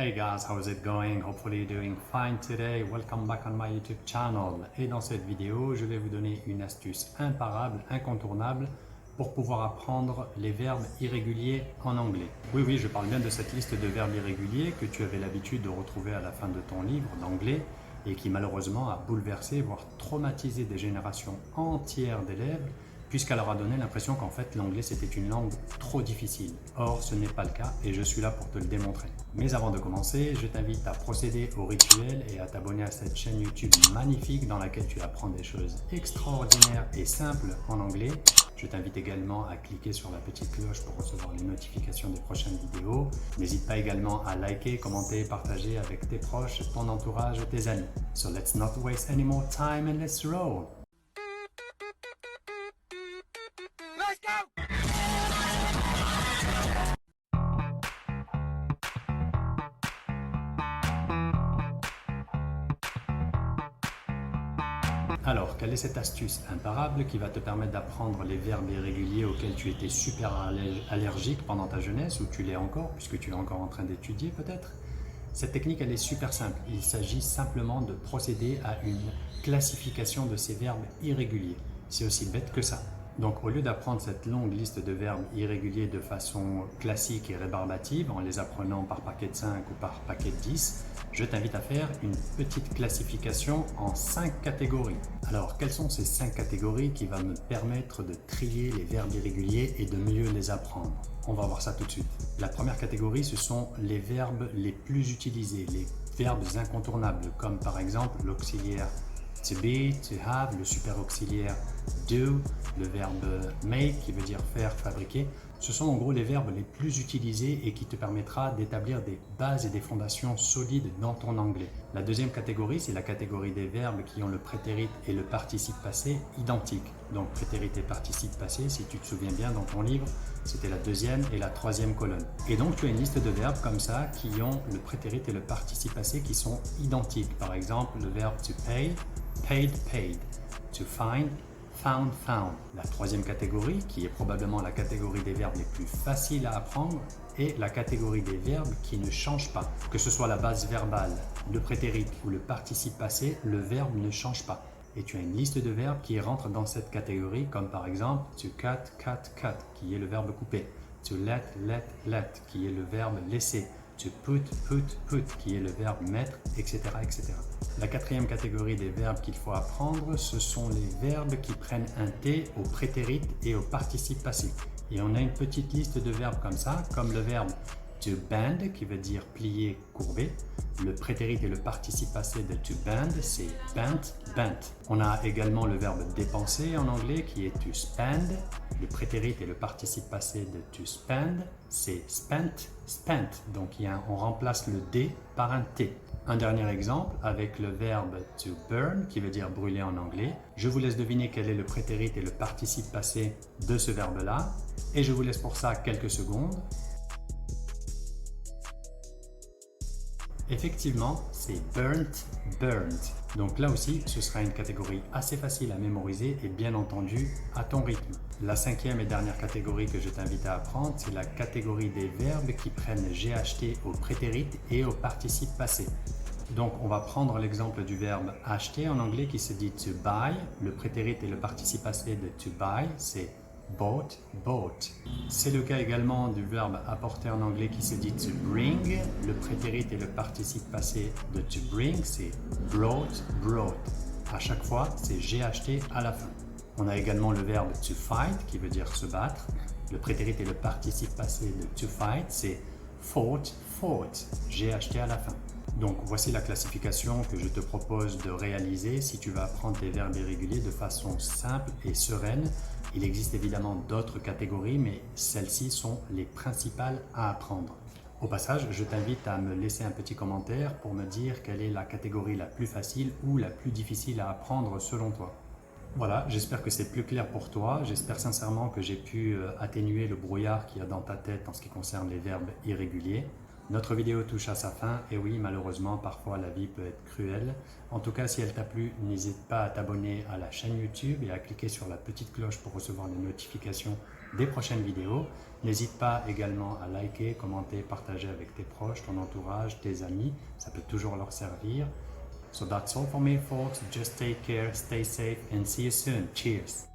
Hey guys, how's it going? Hopefully you're doing fine today. Welcome back on my YouTube channel. Et dans cette vidéo, je vais vous donner une astuce imparable, incontournable pour pouvoir apprendre les verbes irréguliers en anglais. Oui, je parle bien de cette liste de verbes irréguliers que tu avais l'habitude de retrouver à la fin de ton livre d'anglais et qui malheureusement a bouleversé, voire traumatisé des générations entières d'élèves puisqu'elle leur a donné l'impression qu'en fait l'anglais c'était une langue trop difficile. Or ce n'est pas le cas et je suis là pour te le démontrer. Mais avant de commencer, je t'invite à procéder au rituel et à t'abonner à cette chaîne YouTube magnifique dans laquelle tu apprends des choses extraordinaires et simples en anglais. Je t'invite également à cliquer sur la petite cloche pour recevoir les notifications des prochaines vidéos. N'hésite pas également à liker, commenter, partager avec tes proches, ton entourage et tes amis. So let's not waste any more time and let's roll! Alors, quelle est cette astuce imparable qui va te permettre d'apprendre les verbes irréguliers auxquels tu étais super allergique pendant ta jeunesse, ou tu l'es encore, puisque tu es encore en train d'étudier peut-être? Cette technique, elle est super simple. Il s'agit simplement de procéder à une classification de ces verbes irréguliers. C'est aussi bête que ça. Donc, au lieu d'apprendre cette longue liste de verbes irréguliers de façon classique et rébarbative, en les apprenant par paquet de 5 ou par paquet de 10, je t'invite à faire une petite classification en 5 catégories. Alors, quelles sont ces 5 catégories qui vont me permettre de trier les verbes irréguliers et de mieux les apprendre? On va voir ça tout de suite. La première catégorie, ce sont les verbes les plus utilisés, les verbes incontournables, comme par exemple l'auxiliaire to be, to have, le super auxiliaire do, le verbe make qui veut dire faire, fabriquer. Ce sont en gros les verbes les plus utilisés et qui te permettra d'établir des bases et des fondations solides dans ton anglais. La deuxième catégorie, c'est la catégorie des verbes qui ont le prétérit et le participe passé identiques. Donc prétérit et participe passé, si tu te souviens bien dans ton livre, c'était la deuxième et la troisième colonne. Et donc tu as une liste de verbes comme ça qui ont le prétérit et le participe passé qui sont identiques. Par exemple, le verbe to pay, paid, paid. To find, found, found. La troisième catégorie, qui est probablement la catégorie des verbes les plus faciles à apprendre, est la catégorie des verbes qui ne changent pas. Que ce soit la base verbale, le prétérit ou le participe passé, le verbe ne change pas. Et tu as une liste de verbes qui rentrent dans cette catégorie, comme par exemple to cut, cut, cut, qui est le verbe couper. To let, let, let, qui est le verbe laisser. To put, put, put, qui est le verbe mettre, etc., etc. La quatrième catégorie des verbes qu'il faut apprendre, ce sont les verbes qui prennent un T au prétérit et au participe passé. Et on a une petite liste de verbes comme ça, comme le verbe to bend, qui veut dire plier, courber. Le prétérit et le participe passé de to bend, c'est bent, bent. On a également le verbe dépenser en anglais, qui est to spend. Le prétérit et le participe passé de to spend, c'est spent, spent. Donc on remplace le D par un T. Un dernier exemple avec le verbe to burn, qui veut dire brûler en anglais. Je vous laisse deviner quel est le prétérit et le participe passé de ce verbe-là. Et je vous laisse pour ça quelques secondes. Effectivement, c'est burnt, burned. Donc là aussi, ce sera une catégorie assez facile à mémoriser et bien entendu à ton rythme. La cinquième et dernière catégorie que je t'invite à apprendre, c'est la catégorie des verbes qui prennent GHT au prétérit et au participe passé. Donc on va prendre l'exemple du verbe acheter en anglais qui se dit to buy. Le prétérit et le participe passé de to buy, c'est bought, bought. C'est le cas également du verbe apporter en anglais qui se dit to bring. Le prétérit et le participe passé de to bring, c'est brought, brought. À chaque fois, c'est GHT à la fin. On a également le verbe to fight qui veut dire se battre. Le prétérit et le participe passé de to fight, c'est fought, fought. GHT à la fin. Donc voici la classification que je te propose de réaliser si tu veux apprendre tes verbes irréguliers de façon simple et sereine. Il existe évidemment d'autres catégories, mais celles-ci sont les principales à apprendre. Au passage, je t'invite à me laisser un petit commentaire pour me dire quelle est la catégorie la plus facile ou la plus difficile à apprendre selon toi. Voilà, j'espère que c'est plus clair pour toi. J'espère sincèrement que j'ai pu atténuer le brouillard qu'il y a dans ta tête en ce qui concerne les verbes irréguliers. Notre vidéo touche à sa fin et oui, malheureusement, parfois la vie peut être cruelle. En tout cas, si elle t'a plu, n'hésite pas à t'abonner à la chaîne YouTube et à cliquer sur la petite cloche pour recevoir les notifications des prochaines vidéos. N'hésite pas également à liker, commenter, partager avec tes proches, ton entourage, tes amis. Ça peut toujours leur servir. So that's all for me, folks. Just take care, stay safe, and see you soon. Cheers!